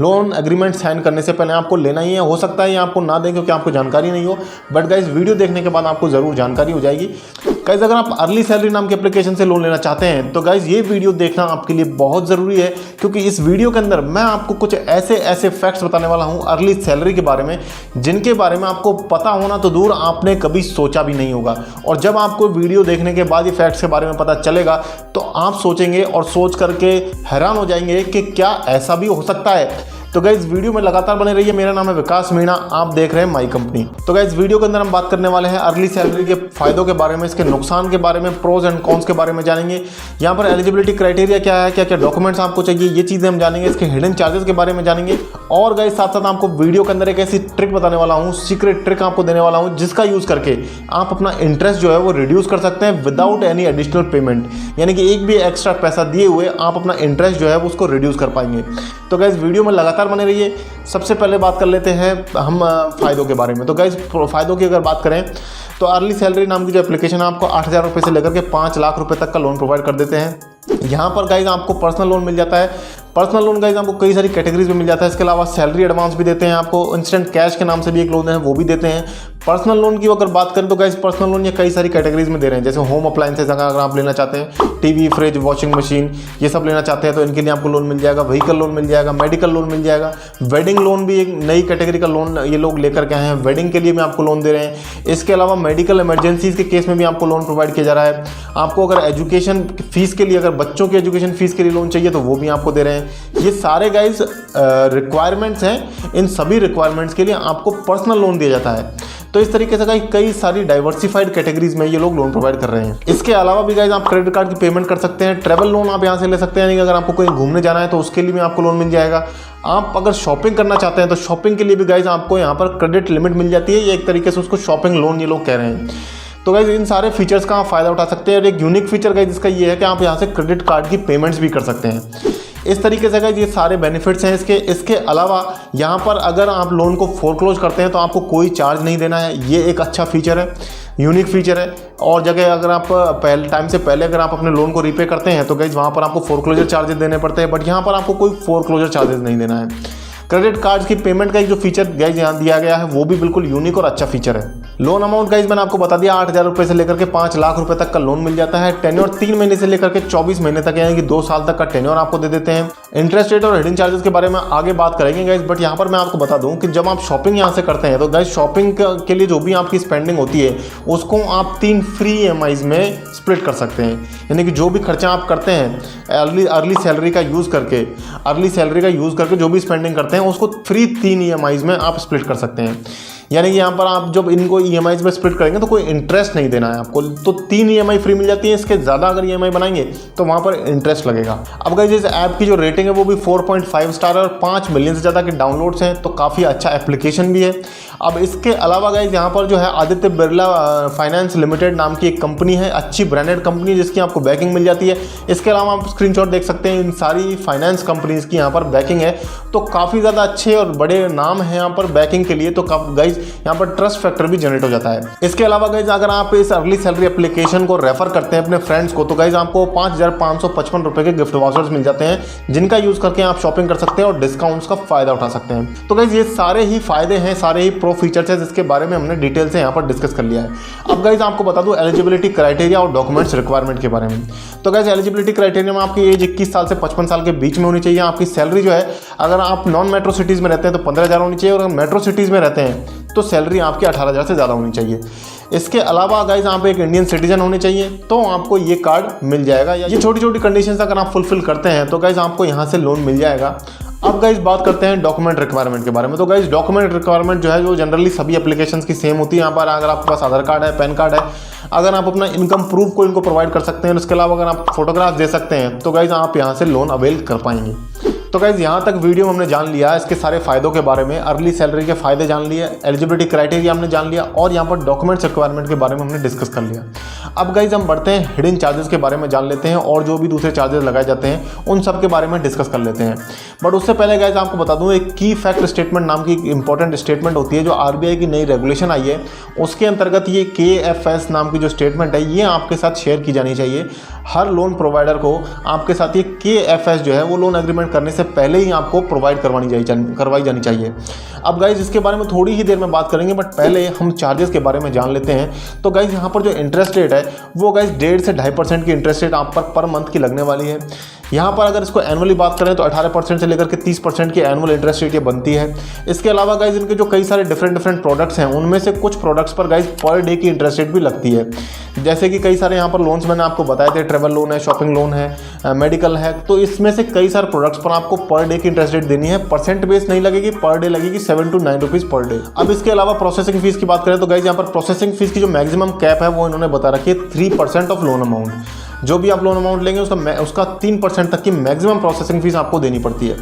Loan agreement sign करने से पहले आपको लेना ही है। हो सकता है ये आपको ना दें क्योंकि आपको जानकारी नहीं हो, बट गाइज वीडियो देखने के बाद आपको ज़रूर जानकारी हो जाएगी। गाइज अगर आप अर्ली सैलरी नाम के एप्लीकेशन से लोन लेना चाहते हैं तो गाइज ये वीडियो देखना आपके लिए बहुत ज़रूरी है, क्योंकि इस वीडियो के अंदर मैं आपको कुछ ऐसे फैक्ट्स बताने वाला हूँ अर्ली सैलरी के बारे में, जिनके बारे में आपको पता होना तो दूर आपने कभी सोचा भी नहीं होगा। और जब आपको वीडियो देखने के बाद ये फैक्ट्स के बारे में पता चलेगा तो आप सोचेंगे और सोच करके हैरान हो जाएंगे कि क्या ऐसा भी हो सकता है। तो गाइज वीडियो में लगातार बने रहिए। मेरा नाम है विकास मीणा, आप देख रहे हैं माई कंपनी। तो गाइज वीडियो के अंदर हम बात करने वाले हैं अर्ली सैलरी के फायदों के बारे में, इसके नुकसान के बारे में, प्रोज एंड कॉन्स के बारे में जानेंगे। यहाँ पर एलिजिबिलिटी क्राइटेरिया क्या है, क्या क्या डॉक्यूमेंट्स आपको चाहिए, ये चीज़ें हम जानेंगे। इसके हिडन चार्जेस के बारे में जानेंगे। और गाइज साथ साथ आपको वीडियो के अंदर एक ऐसी ट्रिक बताने वाला हूँ, सीक्रेट ट्रिक आपको देने वाला हूँ, जिसका यूज़ करके आप अपना इंटरेस्ट जो है वो रिड्यूस कर सकते हैं विदाउट एनी एडिशनल पेमेंट। यानी कि एक भी एक्स्ट्रा पैसा दिए हुए आप अपना इंटरेस्ट जो है वो उसको रिड्यूस कर पाएंगे। तो गाइज वीडियो में लगातार बने रहिए। सबसे पहले बात कर लेते हैं हम फ़ायदों के बारे में। तो गाइज फ़ायदों की अगर बात करें तो अर्ली सैलरी नाम की जो एप्लीकेशन है आपको 8,000 रुपये से लेकर के 5 लाख रुपए तक का लोन प्रोवाइड कर देते हैं। यहाँ पर गाइज आपको पर्सनल लोन मिल जाता है। पर्सनल लोन गाइज आपको कई सारी कैटेगरीज में मिल जाता है। इसके अलावा सैलरी एडवांस भी देते हैं आपको, इंस्टेंट कैश के नाम से भी एक लोन है वो भी देते हैं। पर्सनल लोन की अगर बात करें तो गाइज पर्सनल लोन ये कई सारी कैटेगरीज में दे रहे हैं, जैसे होम अप्लायंसेज अगर आप लेना चाहते हैं, टीवी, फ्रिज, वॉशिंग मशीन, ये सब लेना चाहते हैं तो इनके लिए आपको लोन मिल जाएगा। व्हीकल लोन मिल जाएगा, मेडिकल लोन मिल जाएगा। वेडिंग लोन भी एक नई कैटेगरी का लोन ये लोग लेकर के आए हैं, वेडिंग के लिए भी आपको लोन दे रहे हैं। इसके अलावा मेडिकल इमरजेंसीज के केस में भी आपको लोन प्रोवाइड किया जा रहा है। आपको अगर एजुकेशन फीस के लिए, अगर बच्चों की एजुकेशन फीस के लिए लोन चाहिए तो वो भी आपको दे रहे हैं। ये सारे गाइज रिक्वायरमेंट्स हैं। इन सभी रिक्वायरमेंट्स के लिए आपको पर्सनल लोन दिया जाता है। तो इस तरीके से गाइज कई सारी डाइवर्सिफाइड कैटेगरीज में ये लोग लोन प्रोवाइड कर रहे हैं। इसके अलावा भी गाइज आप क्रेडिट कार्ड की पेमेंट कर सकते हैं। ट्रैवल लोन आप यहाँ से ले सकते हैं, यानी कि अगर आपको कहीं घूमने जाना है तो उसके लिए भी आपको लोन मिल जाएगा। आप अगर शॉपिंग करना चाहते हैं तो शॉपिंग के लिए भी गाइज आपको यहाँ पर क्रेडिट लिमिट मिल जाती है। ये एक तरीके से उसको शॉपिंग लोन ये लोग कह रहे हैं। तो गाइज इन सारे फीचर्स का आप फ़ायदा उठा सकते हैं। और एक यूनिक फीचर गाइज इसका ये है कि आप यहाँ से क्रेडिट कार्ड की पेमेंट्स भी कर सकते हैं। इस तरीके से गाइज ये सारे बेनिफिट्स हैं इसके अलावा यहाँ पर अगर आप लोन को फोरक्लोज करते हैं तो आपको कोई चार्ज नहीं देना है। ये एक अच्छा फीचर है, यूनिक फीचर है। और जगह अगर आप टाइम से पहले अगर आप अपने लोन को रीपे करते हैं तो गाइज वहाँ पर आपको फोरक्लोजर चार्जेस देने पड़ते हैं, बट यहाँ पर आपको कोई फोरक्लोजर चार्जेस नहीं देना है। क्रेडिट कार्ड्स की पेमेंट का एक जो फीचर गाइज यहाँ दिया गया है वो भी बिल्कुल यूनिक और अच्छा फीचर है। लोन अमाउंट गाइज मैंने आपको बता दिया, 8,000 रुपये से लेकर के 5 लाख रुपए तक का लोन मिल जाता है। टेन्योर 3 महीने से लेकर के 24 महीने तक, यानी कि 2 साल तक का टेन्योर आपको दे देते हैं। इंटरेस्ट रेट और हिडन चार्जेस के बारे में आगे बात करेंगे गाइज, बट यहाँ पर मैं आपको बता दूँ कि जब आप शॉपिंग यहाँ से करते हैं तो गाइज शॉपिंग के लिए जो भी आपकी स्पेंडिंग होती है उसको आप 3 फ्री EMIs में स्प्लिट कर सकते हैं। यानी कि जो भी खर्चा आप करते हैं अर्ली सैलरी का यूज़ करके जो भी स्पेंडिंग करते हैं उसको फ्री 3 EMIs में आप स्प्लिट कर सकते हैं। यानी कि यहाँ पर आप जब इनको EMIs में स्प्लिट करेंगे तो कोई इंटरेस्ट नहीं देना है आपको, तो 3 EMI फ्री मिल जाती है। इसके ज़्यादा अगर EMI बनाएंगे तो वहाँ पर इंटरेस्ट लगेगा। अब गाइस इस ऐप की जो रेटिंग है वो भी 4.5 स्टार और 5 मिलियन से ज़्यादा के डाउनलोड्स हैं, तो काफ़ी अच्छा एप्लीकेशन भी है। अब इसके अलावा गाइस यहाँ पर जो है आदित्य बिरला फाइनेंस लिमिटेड नाम की एक कंपनी है, अच्छी ब्रांडेड कंपनी जिसकी आपको बैकिंग मिल जाती है। इसके अलावा आप स्क्रीनशॉट देख सकते हैं, इन सारी फाइनेंस कंपनीज़ की यहाँ पर बैकिंग है, तो काफ़ी ज़्यादा अच्छे और बड़े नाम हैं यहाँ पर बैकिंग के लिए। तो गाइस यहाँ पर ट्रस्ट फैक्टर भी जनरेट हो जाता है। इसके अलावा गाइज अगर आप इस अर्ली सैलरी एप्लीकेशन को रेफर करते हैं अपने फ्रेंड्स को तो गाइज आपको 5,555 रुपए के गिफ्ट वाउचर्स मिल जाते हैं, जिनका यूज करके आप शॉपिंग कर सकते हैं और डिस्काउंट्स का फायदा उठा सकते हैं। तो गाइज ये सारे ही फायदे हैं, सारे ही प्रो फीचर्स हैं, जिसके बारे में हमने डिटेल से यहाँ पर डिस्कस कर लिया है। अब गाइज आपको बता दूं एलिजिबिलिटी क्राइटेरिया और डॉक्यूमेंट्स रिक्वायरमेंट के बारे में। तो गाइज एलिजिबिलिटी क्राइटेरिया में आपकी एज 21 साल से 55 साल के बीच में होनी चाहिए। आपकी सैलरी जो है अगर आप नॉन मेट्रो सिटीज़ में रहते हैं तो 15,000 होनी चाहिए, और अगर मेट्रो सिटीज़ में रहते हैं तो सैलरी आपकी 18,000 से ज़्यादा होनी चाहिए। इसके अलावा गाइज आप एक इंडियन सिटीजन होने चाहिए तो आपको ये कार्ड मिल जाएगा। ये छोटी छोटी कंडीशंस अगर आप फुलफिल करते हैं तो गाइज आपको यहाँ से लोन मिल जाएगा। अब गाइज बात करते हैं डॉक्यूमेंट रिक्वायरमेंट के बारे में। तो गाइज डॉक्यूमेंट रिक्वायरमेंट जो है जो जनरली सभी एप्लीकेशंस की सेम होती है। यहाँ पर अगर आपके पास आधार कार्ड है, पैन कार्ड है, अगर आप अपना इनकम प्रूफ को इनको प्रोवाइड कर सकते हैं, उसके अलावा अगर आप फोटोग्राफ दे सकते हैं तो गाइज आप यहाँ से लोन अवेल कर पाएंगे। तो गाइज यहाँ तक वीडियो में हमने जान लिया इसके सारे फायदों के बारे में, अर्ली सैलरी के फायदे जान लिए, एलिजिबिलिटी क्राइटेरिया हमने जान लिया, और यहाँ पर डॉक्यूमेंट्स रिक्वायरमेंट के बारे में हमने डिस्कस कर लिया। अब गाइज हम बढ़ते हैं हिडन चार्जेस के बारे में जान लेते हैं और जो भी दूसरे चार्जेस लगाए जाते हैं उन सब के बारे में डिस्कस कर लेते हैं। बट उससे पहले गाइज आपको बता दूं, एक की फैक्ट स्टेटमेंट नाम की इंपॉर्टेंट स्टेटमेंट होती है जो आरबीआई की नई रेगुलेशन आई है, उसके अंतर्गत ये KFS नाम की जो स्टेटमेंट है ये आपके साथ शेयर की जानी चाहिए। हर लोन प्रोवाइडर को आपके साथ ये KFS जो है वो लोन एग्रीमेंट करने से पहले ही आपको प्रोवाइड करवाई जानी चाहिए। अब गाइज इसके बारे में थोड़ी ही देर में बात करेंगे, बट पहले हम चार्जेस के बारे में जान लेते हैं। तो गाइज यहाँ पर जो इंटरेस्ट रेट है वो गाइज 1.5 से 2.5% की इंटरेस्ट रेट आप पर मंथ की लगने वाली है। यहाँ पर अगर इसको एनुअली बात करें तो 18% से लेकर के 30% की एनुअल इंटरेस्ट रेट ये बनती है। इसके अलावा गाइज इनके जो कई सारे डिफरेंट प्रोडक्ट्स हैं उनमें से कुछ प्रोडक्ट्स पर गाइज पर डे की इंटरेस्ट रेट भी लगती है। जैसे कि कई सारे यहाँ पर लोन्स मैंने आपको बताए थे, ट्रेवल लोन है, शॉपिंग लोन है, मेडिकल है, तो इसमें से कई सारे प्रोडक्ट्स पर आपको पर डे की इंटरेस्ट रेट देनी है। परसेंट बेस नहीं लगेगी, पर डे लगेगी 7 to 9 रुपीज़ पर डे। अब इसके अलावा प्रोसेसिंग फीस की बात करें तो गाइज यहाँ पर प्रोसेसिंग फीस की जो मैक्सिमम कैप है वो इन्होंने बता रखी है 3% ऑफ लोन अमाउंट। जो भी आप लोन अमाउंट लेंगे उसका 3% तक की मैक्सिमम प्रोसेसिंग फीस आपको देनी पड़ती है।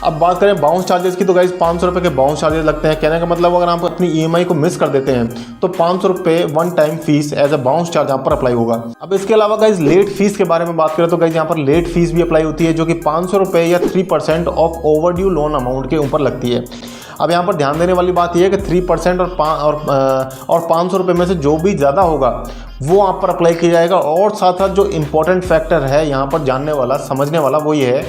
अब बात करें बाउंस चार्जेस की तो गाइज 500 रुपये के बाउंस चार्जेस लगते हैं। कहने का मतलब अगर आप अपनी EMI को मिस कर देते हैं तो 500 रुपये one time fee as a bounce charge आप पर अप्लाई होगा। अब इसके अलावा गाइज लेट फीस के बारे में बात करें तो गाइज यहाँ पर लेट फीस भी अप्लाई होती है जो कि 500 रुपये या 3% ऑफ ओवरड्यू लोन अमाउंट के ऊपर लगती है। अब यहाँ पर ध्यान देने वाली बात यह है कि 3% और 500 रुपये में से जो भी ज़्यादा होगा वो आप पर अप्लाई किया जाएगा। और साथ साथ जो इम्पोर्टेंट फैक्टर है यहाँ पर जानने वाला समझने वाला वो ये है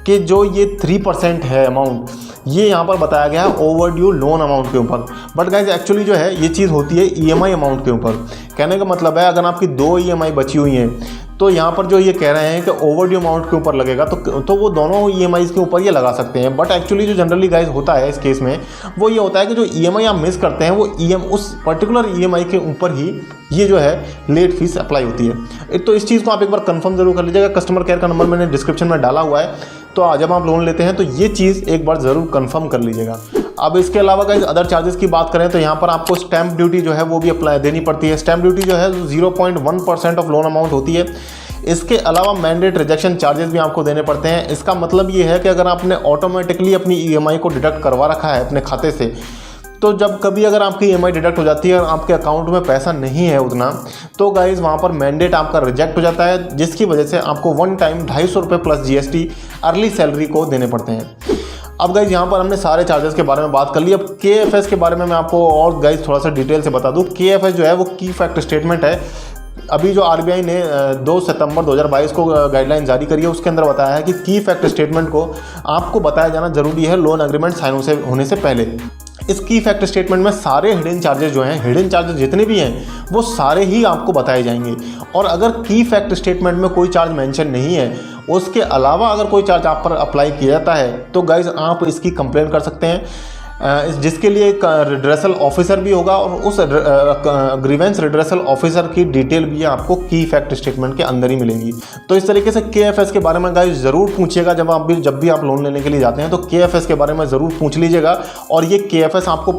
कि जो ये 3% है अमाउंट, ये यहाँ पर बताया गया है ओवरड्यू लोन अमाउंट के ऊपर। बट गाइज एक्चुअली जो है ये चीज़ होती है EMI अमाउंट के ऊपर। कहने का मतलब है अगर आपकी 2 EMI बची हुई हैं तो यहाँ पर जो ये कह रहे हैं कि ओवरड्यू अमाउंट के ऊपर लगेगा तो वो दोनों EMI के ऊपर ये लगा सकते हैं। बट एक्चुअली जो जनरली गाइज होता है इस केस में वो ये होता है कि जो EMI आप मिस करते हैं वो उस पर्टिकुलर EMI के ऊपर ही ये जो है लेट फीस अप्लाई होती है। तो इस चीज़ को आप एक बार कंफर्म जरूर कर लीजिएगा। कस्टमर केयर का नंबर मैंने डिस्क्रिप्शन में डाला हुआ है, तो जब आप लोन लेते हैं तो ये चीज़ एक बार ज़रूर कंफर्म कर लीजिएगा। अब इसके अलावा गाइज अदर चार्जेस की बात करें तो यहाँ पर आपको स्टैंप ड्यूटी जो है वो भी अप्लाई देनी पड़ती है। स्टैंप ड्यूटी जो है 0.1% ऑफ लोन अमाउंट होती है। इसके अलावा मैंडेट रिजेक्शन चार्जेस भी आपको देने पड़ते हैं। इसका मतलब ये है कि अगर आपने ऑटोमेटिकली अपनी EMI को डिडक्ट करवा रखा है अपने खाते से, तो जब कभी अगर आपकी EMI डिडक्ट हो जाती है और आपके अकाउंट में पैसा नहीं है उतना, तो गाइज वहाँ पर मैंडेट आपका रिजेक्ट हो जाता है, जिसकी वजह से आपको वन टाइम 250 रुपये प्लस GST अर्ली सैलरी को देने पड़ते हैं। अब गाइज यहाँ पर हमने सारे चार्जेस के बारे में बात कर ली। अब KFS के बारे में मैं आपको और गाइज थोड़ा सा डिटेल से बता दूँ। KFS जो है वो की फैक्ट स्टेटमेंट है। अभी जो RBI ने 2 सितंबर 2022 को गाइडलाइन जारी करी है उसके अंदर बताया है कि की फैक्ट स्टेटमेंट को आपको बताया जाना जरूरी है लोन एग्रीमेंट साइन होने से पहले। इस की फैक्ट स्टेटमेंट में सारे हिडन चार्जेस जो हैं, हिडन चार्जेस जितने भी हैं वो सारे ही आपको बताए जाएंगे। और अगर की फैक्ट स्टेटमेंट में कोई चार्ज मेंशन नहीं है, उसके अलावा अगर कोई चार्ज आप पर अप्लाई किया जाता है तो गाइज आप इसकी कंप्लेन कर सकते हैं, जिसके लिए एक रिड्रेसल ऑफिसर भी होगा और उस ग्रीवेंस रिड्रेसल ऑफिसर की डिटेल भी आपको की फैक्ट स्टेटमेंट के अंदर ही मिलेगी। तो इस तरीके से KFS के बारे में गाइस ज़रूर पूछिएगा जब भी आप लोन लेने के लिए जाते हैं, तो KFS के बारे में ज़रूर पूछ लीजिएगा। और ये KFS आपको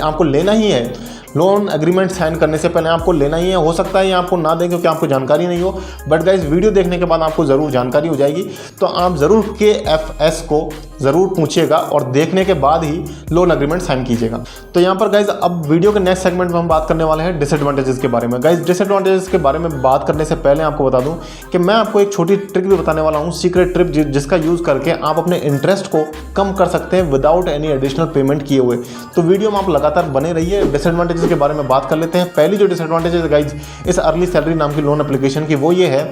आपको लेना ही है। लोन एग्रीमेंट साइन करने से पहले आपको लेना ही है। हो सकता है ये आपको ना दें क्योंकि आपको जानकारी नहीं हो, बट गाइज वीडियो देखने के बाद आपको ज़रूर जानकारी हो जाएगी। तो आप ज़रूर KFS को ज़रूर पूछिएगा और देखने के बाद ही लोन एग्रीमेंट साइन कीजिएगा। तो यहाँ पर गाइज अब वीडियो के नेक्स्ट सेगमेंट में हम बात करने वाले हैं डिसएडवांटेजेस के बारे में। गाइज डिसएडवांटेजेस के बारे में बात करने से पहले आपको बता दूं कि मैं आपको एक छोटी ट्रिक भी बताने वाला हूँ, सीक्रेट ट्रिक, जिसका यूज़ करके आप अपने इंटरेस्ट को कम कर सकते हैं विदाउट एनी एडिशनल पेमेंट किए हुए। तो वीडियो में आप लगातार बने रहिए। डिसएडवांटेजेस के बारे में बात कर लेते हैं। पहली जो डिसएडवांटेज है गाइज इस अर्ली सैलरी नाम की लोन एप्लीकेशन की, वो ये है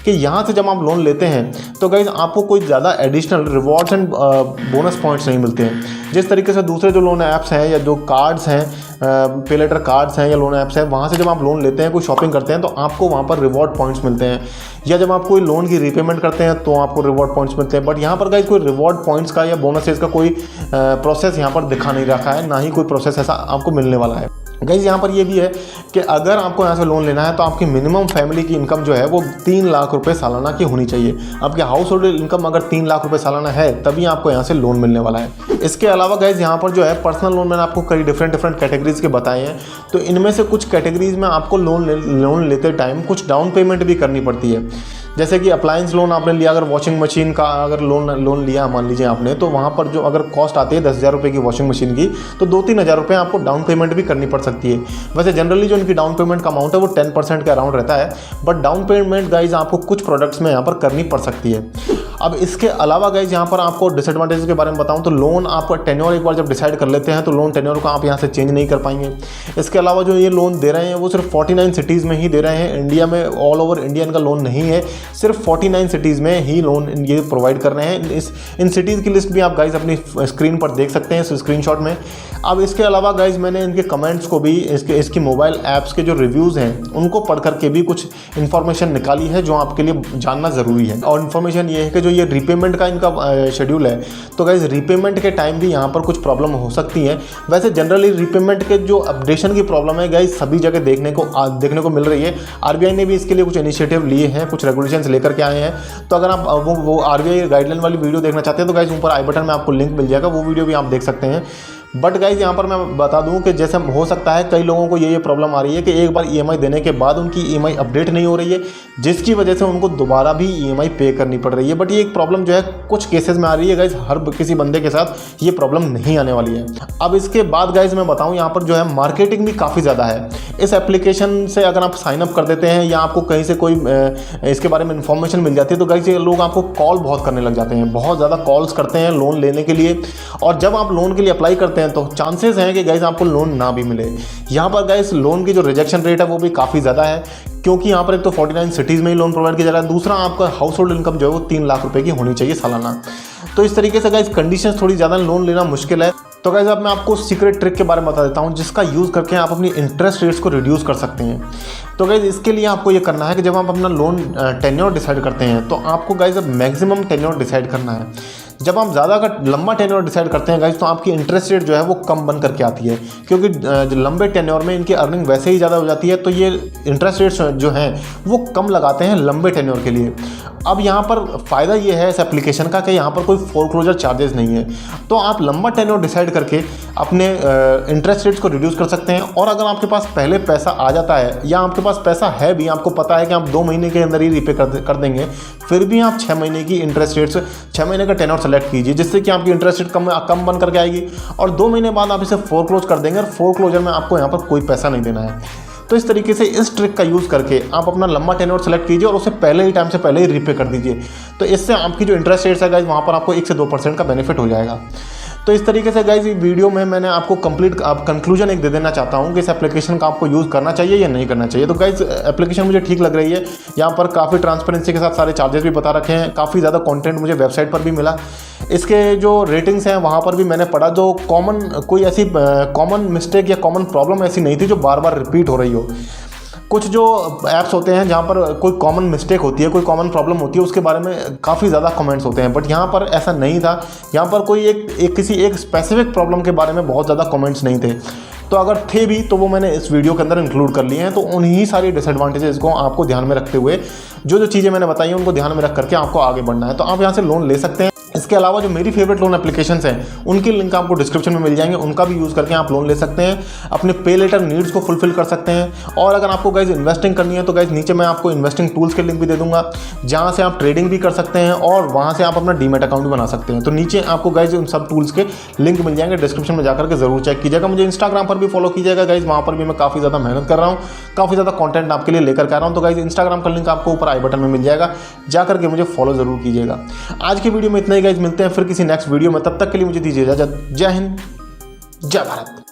कि यहाँ से जब आप लोन लेते हैं तो गाइज आपको कोई ज़्यादा additional rewards and bonus points नहीं मिलते हैं। जिस तरीके से दूसरे जो लोन ऐप्स हैं या जो कार्ड्स हैं, पे लेटर कार्ड्स हैं या लोन ऐप्स हैं, वहाँ से जब आप लोन लेते हैं, कोई शॉपिंग करते हैं तो आपको वहाँ पर रिवॉर्ड पॉइंट्स मिलते हैं, या जब आप कोई लोन की रीपेमेंट करते हैं तो आपको रिवॉर्ड पॉइंट्स मिलते हैं। बट यहाँ पर गाइज कोई रिवॉर्ड पॉइंट्स का या बोनसेस का कोई प्रोसेस यहाँ पर दिखा नहीं रखा है, ना ही कोई प्रोसेस ऐसा आपको मिलने वाला है। गाइज यहाँ पर ये भी है कि अगर आपको यहाँ से लोन लेना है तो आपकी मिनिमम फैमिली की इनकम जो है वो 3 लाख रुपए सालाना की होनी चाहिए। आपके हाउस होल्ड इनकम अगर 3 लाख रुपए सालाना है तभी आपको यहाँ से लोन मिलने वाला है। इसके अलावा गाइज यहाँ पर जो है पर्सनल लोन मैंने आपको कई डिफरेंट कैटेगरीज के बताए हैं। तो इनमें से कुछ कैटेगरीज में आपको लोन लेते टाइम कुछ डाउन पेमेंट भी करनी पड़ती है। जैसे कि अप्लायंस लोन आपने लिया, अगर वॉशिंग मशीन का अगर लोन लिया मान लीजिए आपने, तो वहाँ पर जो अगर कॉस्ट आती है 10,000 रुपये की वॉशिंग मशीन की, तो 2-3 हज़ार रुपये आपको डाउन पेमेंट भी करनी पड़ सकती है। वैसे जनरली जो इनकी डाउन पेमेंट का अमाउंट है वो 10% के अराउंड रहता है, बट डाउन पेमेंट गाइज आपको कुछ प्रोडक्ट्स में यहाँ पर करनी पड़ सकती है। अब इसके अलावा गाइज यहाँ पर आपको डिसएडवांटेज के बारे में बताऊँ तो लोन आप टेन्योर एक बार जब डिसाइड कर लेते हैं तो लोन टेन्योर को आप यहाँ से चेंज नहीं कर पाएंगे। इसके अलावा जो ये लोन दे रहे हैं वो सिर्फ 49 सिटीज़ में ही दे रहे हैं, इंडिया में ऑल ओवर इंडिया इनका लोन नहीं है, सिर्फ 49 सिटीज़ में ही लोन ये प्रोवाइड कर रहे हैं। इन सिटीज़ की लिस्ट भी आप गाइज अपनी स्क्रीन पर देख सकते हैं इस स्क्रीनशॉट में। अब इसके अलावा गाइज मैंने इनके कमेंट्स को भी इसकी मोबाइल ऐप्स के जो रिव्यूज़ हैं उनको पढ़ करके भी कुछ इन्फॉर्मेशन निकाली है जो आपके लिए जानना ज़रूरी है। और इन्फॉर्मेशन ये है कि जो ये रीपेमेंट का इनका शेड्यूल है, तो गाइज रीपेमेंट के टाइम भी यहाँ पर कुछ प्रॉब्लम हो सकती है। वैसे जनरली रीपेमेंट के जो अपडेशन की प्रॉब्लम है गाइज सभी जगह देखने को मिल रही है। आरबीआई ने भी इसके लिए कुछ इनिशिएटिव लिए हैं, कुछ रेगुलेशंस लेकर के आए हैं। तो अगर आप वो आरबीआई गाइडलाइन वाली वीडियो देखना चाहते हैं तो गाइज ऊपर आई बटन में आपको लिंक मिल जाएगा, वो वीडियो भी आप देख सकते हैं। बट गाइज यहाँ पर मैं बता दूं कि जैसे हो सकता है कई लोगों को ये प्रॉब्लम आ रही है कि एक बार ईएमआई देने के बाद उनकी ईएमआई अपडेट नहीं हो रही है, जिसकी वजह से उनको दोबारा भी ईएमआई पे करनी पड़ रही है। बट ये एक प्रॉब्लम जो है कुछ केसेस में आ रही है गाइज, हर किसी बंदे के साथ ये प्रॉब्लम नहीं आने वाली है। अब इसके बाद गाइज मैं बताऊँ यहाँ पर जो है मार्केटिंग भी काफ़ी ज़्यादा है इस एप्लीकेशन से। अगर आप साइनअप कर देते हैं या आपको कहीं से कोई इसके बारे में इन्फॉर्मेशन मिल जाती है तो गाइज ये लोग आपको कॉल बहुत करने लग जाते हैं, बहुत ज़्यादा कॉल्स करते हैं लोन लेने के लिए। और जब आप लोन के लिए अप्लाई करते हैं तो चांसेस हैं कि गाइस आपको लोन ना भी मिले। यहाँ पर गाइस लोन की जो रिजेक्शन रेट है वो भी काफ़ी ज़्यादा है, क्योंकि यहाँ पर एक तो 49 सिटीज़ में ही लोन प्रोवाइड किया जा रहा है, दूसरा आपका हाउस होल्ड इनकम जो है वो 3 लाख रुपए की होनी चाहिए सालाना। तो इस तरीके से गाइस कंडीशंस थोड़ी ज़्यादा लोन लेना मुश्किल है। तो गाइस अब मैं आपको सीक्रेट ट्रिक के बारे में बता देता हूँ जिसका यूज़ करके आप अपनी इंटरेस्ट रेट्स को रिड्यूस कर सकते हैं। तो गाइस इसके लिए आपको ये करना है कि जब आप अपना लोन टेन्योर डिसाइड करते हैं तो आपको गाइस अब मैक्सिमम टेन्योर डिसाइड करना है। जब आप ज़्यादा का लंबा टेन्योर डिसाइड करते हैं गाइस तो आपकी इंटरेस्ट रेट जो है वो कम बन करके आती है, क्योंकि लंबे टेन्योर में इनकी अर्निंग वैसे ही ज़्यादा हो जाती है, तो ये इंटरेस्ट रेट्स जो हैं वो कम लगाते हैं लंबे टेन्योर के लिए। अब यहाँ पर फ़ायदा ये है इस एप्लीकेशन का कि यहाँ पर कोई फोरक्लोजर चार्जेस नहीं है, तो आप लंबा टेन्योर डिसाइड करके अपने इंटरेस्ट रेट्स को रिड्यूस कर सकते हैं। और अगर आपके पास पहले पैसा आ जाता है या आपके पास पैसा है भी, आपको पता है कि आप 2 महीने के अंदर ही रीपे कर देंगे, फिर भी आप 6 महीने की इंटरेस्ट रेट्स 6 महीने का टेन्योर सेलेक्ट कीजिए, जिससे कि आपकी इंटरेस्ट रेट कम बन करके आएगी। और 2 महीने बाद आप इसे फोरक्लोज कर देंगे और फोरक्लोजर में आपको यहाँ पर कोई पैसा नहीं देना है। तो इस तरीके से इस ट्रिक का यूज़ करके आप अपना लंबा टेन्योर सेलेक्ट कीजिए और उसे टाइम से पहले ही रीपे कर दीजिए। तो इससे आपकी जो इंटरेस्ट रेट्स है गाइज वहाँ पर आपको 1 से 2% का बेनिफिट हो जाएगा। तो इस तरीके से गाइज वीडियो में मैंने आपको कंक्लूजन एक दे देना चाहता हूँ कि इस एप्लीकेशन का आपको यूज़ करना चाहिए या नहीं करना चाहिए। तो गाइज एप्लीकेशन मुझे ठीक लग रही है, यहाँ पर काफ़ी ट्रांसपेरेंसी के साथ सारे चार्जेस भी बता रखे हैं, काफ़ी ज़्यादा कंटेंट मुझे वेबसाइट पर भी मिला। इसके जो रेटिंग्स हैं वहाँ पर भी मैंने पढ़ा, जो कोई ऐसी कॉमन मिस्टेक या कॉमन प्रॉब्लम ऐसी नहीं थी जो बार बार रिपीट हो रही हो। कुछ जो ऐप्स होते हैं जहाँ पर कोई कॉमन मिस्टेक होती है, कोई कॉमन प्रॉब्लम होती है, उसके बारे में काफ़ी ज़्यादा कमेंट्स होते हैं, बट यहाँ पर ऐसा नहीं था। यहाँ पर कोई किसी एक स्पेसिफिक प्रॉब्लम के बारे में बहुत ज़्यादा कमेंट्स नहीं थे। तो अगर थे भी तो वो मैंने इस वीडियो के अंदर इंक्लूड कर लिए हैं। तो उन्हीं सारी डिसएडवांटेजेस को आपको ध्यान में रखते हुए जो चीज़ें मैंने बताई हैं उनको ध्यान में रख करके आपको आगे बढ़ना है। तो आप यहाँ से लोन ले सकते हैं। इसके अलावा जो मेरी फेवरेट लोन एप्लीकेशंस हैं उनके लिंक आपको डिस्क्रिप्शन में मिल जाएंगे, उनका भी यूज़ करके आप लोन ले सकते हैं, अपने पे लेटर नीड्स को फुलफिल कर सकते हैं। और अगर आपको गाइज इन्वेस्टिंग करनी है तो गाइज नीचे मैं आपको इन्वेस्टिंग टूल्स के लिंक भी दे दूंगा, जहाँ से आप ट्रेडिंग भी कर सकते हैं और वहाँ से आप अपना डीमैट अकाउंट भी बना सकते हैं। तो नीचे आपको गाइज उन सब टूल्स के लिंक मिल जाएंगे, डिस्क्रिप्शन में जाकर के जरूर चेक कीजिएगा। मुझे इंस्टाग्राम पर भी फॉलो कीजिएगा गाइज, वहाँ पर भी मैं काफ़ी ज़्यादा मेहनत कर रहा हूँ, काफ़ी ज़्यादा कंटेंट आपके लिए लेकर के आ रहा हूँ। तो गाइज इंस्टाग्राम का लिंक आपको ऊपर आई बटन में मिल जाएगा, जाकर के मुझे फॉलो जरूर कीजिएगा। आज की वीडियो में इतना ही गाइज, मिलते हैं फिर किसी नेक्स्ट वीडियो में, तब तक के लिए मुझे दीजिए इजाजत। जय हिंद, जय भारत।